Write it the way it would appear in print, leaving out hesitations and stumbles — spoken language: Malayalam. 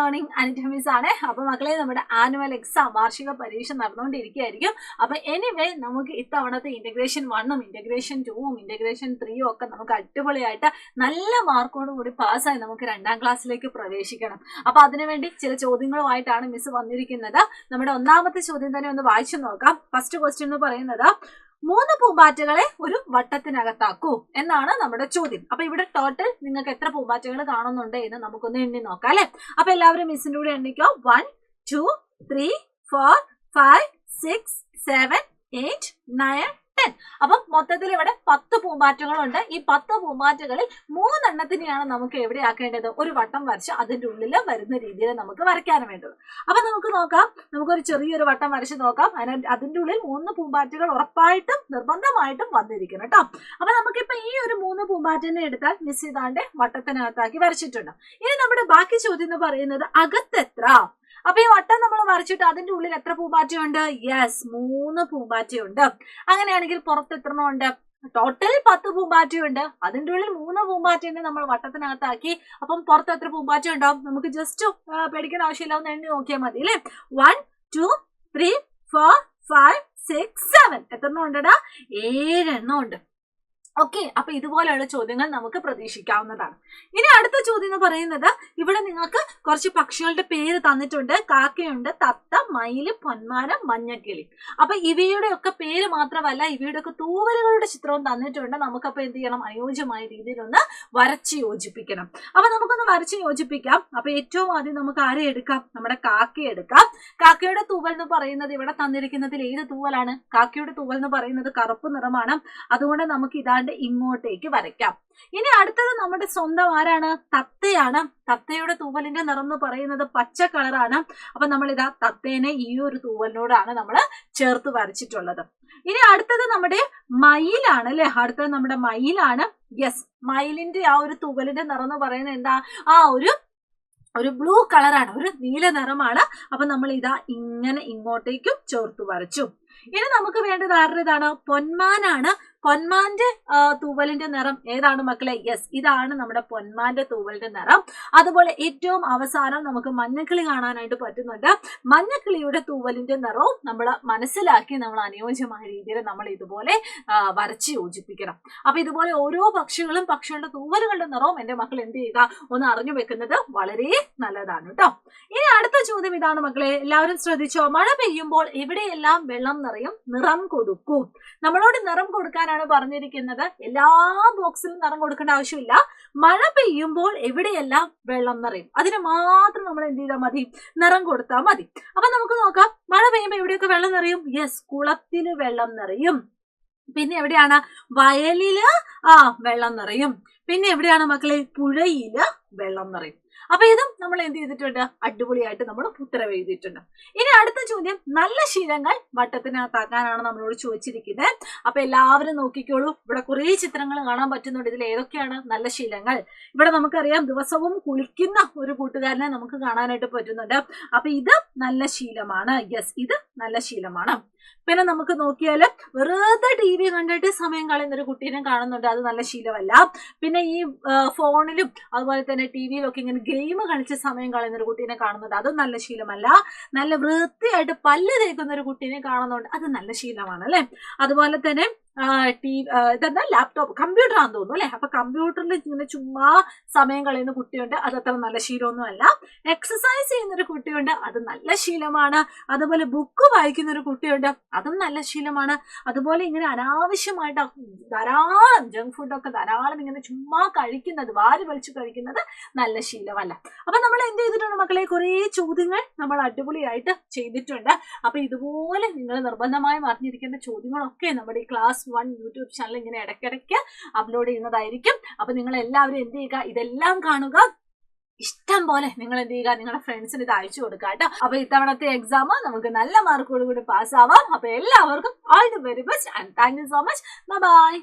മോർണിംഗ് അനിറ്റ മിസ് ആണ്. അപ്പൊ മക്കളെ നമ്മുടെ ആനുവൽ എക്സാം വാർഷിക പരീക്ഷ നടന്നുകൊണ്ടിരിക്കുകയായിരിക്കും. അപ്പൊ എനിവേ നമുക്ക് ഇത്തവണത്തെ ഇന്റഗ്രേഷൻ 1ഉം ഇന്റഗ്രേഷൻ 2ഉം ഇന്റഗ്രേഷൻ 3ഉം ഒക്കെ നമുക്ക് അടിപൊളിയായിട്ട് നല്ല മാർക്കോട് കൂടി പാസ്സായി നമുക്ക് 2ാം ക്ലാസ്സിലേക്ക് പ്രവേശിക്കണം. അപ്പൊ അതിനുവേണ്ടി ചില ചോദ്യങ്ങളുമായിട്ടാണ് മിസ് വന്നിരിക്കുന്നത്. നമ്മുടെ ഒന്നാമത്തെ ചോദ്യം തന്നെ ഒന്ന് വായിച്ചു നോക്കാം. ഫസ്റ്റ് ക്വസ്റ്റ്യൻ എന്ന് പറയുന്നത് 3 പൂമ്പാറ്റകളെ ഒരു വട്ടത്തിനകത്താക്കൂ എന്നാണ് നമ്മുടെ ചോദ്യം. അപ്പൊ ഇവിടെ ടോട്ടൽ നിങ്ങൾക്ക് എത്ര പൂമ്പാറ്റകൾ കാണുന്നുണ്ട് എന്ന് നമുക്കൊന്ന് എണ്ണി നോക്കാം അല്ലെ. അപ്പൊ എല്ലാവരും മിസ്സിന്റെ കൂടെ എണ്ണിക്കോ. 1 2 3 4 5 6 7 8 9 10. അപ്പം മൊത്തത്തിൽ ഇവിടെ 10 പൂമ്പാറ്റകളുണ്ട്. ഈ 10 പൂമ്പാറ്റകളിൽ 3 എണ്ണത്തിനെയാണ് നമുക്ക് എവിടെ ആക്കേണ്ടത്? ഒരു വട്ടം വരച്ച് അതിന്റെ ഉള്ളിൽ വരുന്ന രീതിയിൽ നമുക്ക് വരയ്ക്കാൻ വേണ്ടത്. അപ്പൊ നമുക്ക് നോക്കാം, നമുക്കൊരു ചെറിയൊരു വട്ടം വരച്ച് നോക്കാം. അതിന്റെ ഉള്ളിൽ 3 പൂമ്പാറ്റകൾ ഉറപ്പായിട്ടും നിർബന്ധമായിട്ടും വന്നിരിക്കണം കേട്ടോ. അപ്പൊ നമുക്കിപ്പോ ഈ ഒരു 3 പൂമ്പാറ്റനെ എടുത്താൽ മിസ് ചെയ്താണ്ട് വട്ടത്തിനകത്താക്കി വരച്ചിട്ടുണ്ട്. ഇനി നമ്മുടെ ബാക്കി ചോദ്യം എന്ന് പറയുന്നത് അകത്തെത്ര? അപ്പൊ ഈ വട്ടം നമ്മൾ വരച്ചിട്ട് അതിന്റെ ഉള്ളിൽ എത്ര പൂമ്പാറ്റയുണ്ട്? യെസ്, 3 പൂമ്പാറ്റയുണ്ട്. അങ്ങനെയാണെങ്കിൽ പുറത്ത് എത്ര ഉണ്ട്? ടോട്ടൽ 10 പൂമ്പാറ്റയുണ്ട്. അതിന്റെ ഉള്ളിൽ 3 പൂമ്പാറ്റയെ നമ്മൾ വട്ടത്തിനകത്താക്കി. അപ്പം പുറത്ത് എത്ര പൂമ്പാറ്റ ഉണ്ടാവും? നമുക്ക് ജസ്റ്റ് പേടിക്കേണ്ട ആവശ്യമില്ല, ഒന്ന് എണ്ണി നോക്കിയാൽ മതി അല്ലെ. 1 2 3 4 5 6 7. എത്ര എണ്ണം ഉണ്ടടാ? 7 എണ്ണം ഉണ്ട്. ഓക്കെ, അപ്പൊ ഇതുപോലെയുള്ള ചോദ്യങ്ങൾ നമുക്ക് പ്രതീക്ഷിക്കാവുന്നതാണ്. ഇനി അടുത്ത ചോദ്യം എന്ന് പറയുന്നത്, ഇവിടെ നിങ്ങൾക്ക് കുറച്ച് പക്ഷികളുടെ പേര് തന്നിട്ടുണ്ട്. കാക്കയുണ്ട്, തത്ത, മയില്, പൊന്മാനം, മഞ്ഞക്കിളി. അപ്പൊ ഇവയുടെ ഒക്കെ പേര് മാത്രമല്ല ഇവയുടെ ഒക്കെ തൂവലുകളുടെ ചിത്രവും തന്നിട്ടുണ്ട്. നമുക്കപ്പൊ എന്ത് ചെയ്യണം? അനുയോജ്യമായ രീതിയിൽ ഒന്ന് വരച്ച് യോജിപ്പിക്കണം. അപ്പൊ നമുക്കൊന്ന് വരച്ച് യോജിപ്പിക്കാം. അപ്പൊ ഏറ്റവും ആദ്യം നമുക്ക് ആരെ എടുക്കാം? നമ്മുടെ കാക്കയെ എടുക്കാം. കാക്കയുടെ തൂവൽ എന്ന് പറയുന്നത് ഇവിടെ തന്നിരിക്കുന്നതിൽ ഏത് തൂവലാണ്? കാക്കയുടെ തൂവൽ എന്ന് പറയുന്നത് കറുപ്പ് നിറമാണ്. അതുകൊണ്ട് നമുക്ക് ഇതാണ്ട് ഇങ്ങോട്ടേക്ക് വരയ്ക്കാം. ഇനി അടുത്തത് നമ്മുടെ സ്വന്തം ആരാണ്? തത്തയാണ്. തത്തയുടെ തൂവലിന്റെ നിറം എന്ന് പറയുന്നത് പച്ച കളറാണ്. അപ്പൊ നമ്മൾ ഇതാ തത്തേനെ ഈ ഒരു തൂവലിനോടാണ് നമ്മൾ ചേർത്ത് വരച്ചിട്ടുള്ളത്. ഇനി അടുത്തത് നമ്മുടെ മയിലാണ് അല്ലെ. അടുത്തത് നമ്മുടെ മയിലാണ്. യെസ്, മയിലിന്റെ ആ ഒരു തൂവലിന്റെ നിറം എന്ന് പറയുന്നത് എന്താ? ഒരു ബ്ലൂ കളറാണ്, ഒരു നീല നിറമാണ്. അപ്പൊ നമ്മൾ ഇതാ ഇങ്ങനെ ഇങ്ങോട്ടേക്കും ചേർത്ത് വരച്ചു. ഇനി നമുക്ക് വേണ്ടത് ആരുടേതാണ്? പൊന്മാനാണ്. പൊന്മാന്റെ തൂവലിന്റെ നിറം ഏതാണ് മക്കളെ? യെസ്, ഇതാണ് നമ്മുടെ പൊന്മാന്റെ തൂവലിന്റെ നിറം. അതുപോലെ ഏറ്റവും അവസാനം നമുക്ക് മഞ്ഞക്കിളി കാണാനായിട്ട് പറ്റുന്നുണ്ട്. മഞ്ഞക്കിളിയുടെ തൂവലിന്റെ നിറവും നമ്മൾ മനസ്സിലാക്കി നമ്മൾ അനുയോജ്യമായ രീതിയിൽ നമ്മൾ ഇതുപോലെ വരച്ച് യോജിപ്പിക്കണം. അപ്പൊ ഇതുപോലെ ഓരോ പക്ഷികളും പക്ഷികളുടെ തൂവലുകളുടെ നിറവും എന്റെ മക്കൾ എന്ത് ചെയ്യുക? ഒന്ന് അറിഞ്ഞു വെക്കുന്നത് വളരെ നല്ലതാണ് കേട്ടോ. ഇനി അടുത്ത ചോദ്യം ഇതാണ് മക്കളെ, എല്ലാവരും ശ്രദ്ധിച്ചോ. മഴ പെയ്യുമ്പോൾ എവിടെയെല്ലാം വെള്ളം നിറയും? നിറം കൊടുക്കൂ. നമ്മളോട് നിറം കൊടുക്കാൻ പറഞ്ഞിരിക്കുന്നത്. എല്ലാ ബോക്സിലും നിറം കൊടുക്കേണ്ട ആവശ്യമില്ല. മഴ പെയ്യുമ്പോൾ എവിടെയെല്ലാം വെള്ളം നിറയും, അതിന് മാത്രം നമ്മൾ എന്ത് ചെയ്താൽ മതി? നിറം കൊടുത്താൽ മതി. അപ്പൊ നമുക്ക് നോക്കാം, മഴ പെയ്യുമ്പോൾ എവിടെയൊക്കെ വെള്ളം നിറയും? യെസ്, കുളത്തില് വെള്ളം നിറയും. പിന്നെ എവിടെയാണ്? വയലില് വെള്ളം നിറയും. പിന്നെ എവിടെയാണ് മക്കളെ? പുഴയില് വെള്ളം നിറയും. അപ്പൊ ഇതും നമ്മൾ എന്ത് ചെയ്തിട്ടുണ്ട്? അടിപൊളിയായിട്ട് നമ്മൾ ഉത്തരവ് എഴുതിയിട്ടുണ്ട്. ഇനി അടുത്ത ചോദ്യം, നല്ല ശീലങ്ങൾ വട്ടത്തിനകത്താക്കാനാണ് നമ്മളോട് ചോദിച്ചിരിക്കുന്നത്. അപ്പൊ എല്ലാവരും നോക്കിക്കോളൂ, ഇവിടെ കുറെ ചിത്രങ്ങൾ കാണാൻ പറ്റുന്നുണ്ട്. ഇതിൽ ഏതൊക്കെയാണ് നല്ല ശീലങ്ങൾ? ഇവിടെ നമുക്കറിയാം ദിവസവും കുളിക്കുന്ന ഒരു കൂട്ടുകാരനെ നമുക്ക് കാണാനായിട്ട് പറ്റുന്നുണ്ട്. അപ്പൊ ഇത് നല്ല ശീലമാണ്. യെസ്, ഇത് നല്ല ശീലമാണ്. പിന്നെ നമുക്ക് നോക്കിയാൽ വെറുതെ TV കണ്ടിട്ട് സമയം കളയുന്ന ഒരു കുട്ടീനെ കാണുന്നുണ്ട്. അത് നല്ല ശീലമല്ല. പിന്നെ ഈ ഫോണിലും അതുപോലെ തന്നെ TV-യിലൊക്കെ ഇങ്ങനെ ഗെയിം കളിച്ച് സമയം കളയുന്ന ഒരു കുട്ടീനെ കാണുന്നുണ്ട്. അതും നല്ല ശീലമല്ല. നല്ല വൃത്തിയായിട്ട് പല്ല് തേക്കുന്ന ഒരു കുട്ടീനെ കാണുന്നുണ്ട്. അത് നല്ല ശീലമാണ് അല്ലെ. അതുപോലെ തന്നെ ഇതെന്താ, ലാപ്ടോപ്പ്, കമ്പ്യൂട്ടർ ആണെന്ന് തോന്നുന്നു അല്ലെ. അപ്പൊ കമ്പ്യൂട്ടറിൽ ഇങ്ങനെ ചുമ്മാ സമയം കളയുന്ന കുട്ടിയുണ്ട്. അത് അത്ര നല്ല ശീലമൊന്നും അല്ല. എക്സസൈസ് ചെയ്യുന്ന ഒരു കുട്ടിയുണ്ട്. അത് നല്ല ശീലമാണ്. അതുപോലെ ബുക്ക് വായിക്കുന്ന ഒരു കുട്ടിയുണ്ട്. അതും നല്ല ശീലമാണ്. അതുപോലെ ഇങ്ങനെ അനാവശ്യമായിട്ട് ധാരാളം ജങ്ക് ഫുഡൊക്കെ ധാരാളം ഇങ്ങനെ ചുമ്മാ കഴിക്കുന്നത്, വാരി വലിച്ചു കഴിക്കുന്നത് നല്ല ശീലമല്ല. അപ്പൊ നമ്മൾ എന്ത് ചെയ്തിട്ടുണ്ട് മക്കളെ? കുറെ ചോദ്യങ്ങൾ നമ്മൾ അടിപൊളിയായിട്ട് ചെയ്തിട്ടുണ്ട്. അപ്പൊ ഇതുപോലെ നിങ്ങൾ നിർബന്ധമായും അറിഞ്ഞിരിക്കേണ്ട ചോദ്യങ്ങളൊക്കെ നമ്മുടെ ഈ ക്ലാസ് 1 യൂട്യൂബ് ചാനൽ ഇങ്ങനെ ഇടയ്ക്കിടയ്ക്ക് അപ്ലോഡ് ചെയ്യുന്നതായിരിക്കും. അപ്പൊ നിങ്ങൾ എല്ലാവരും എന്ത് ചെയ്യുക? ഇതെല്ലാം കാണുക. ഇഷ്ടം പോലെ നിങ്ങൾ എന്ത് ചെയ്യുക? നിങ്ങളുടെ ഫ്രണ്ട്സിന് ഇത് അയച്ചു കൊടുക്കുക കേട്ടോ. അപ്പൊ ഇത്തവണത്തെ എക്സാം നമുക്ക് നല്ല മാർക്കോട് കൂടി പാസ്സാവാം. അപ്പൊ എല്ലാവർക്കും all the very best and thank you so much. By.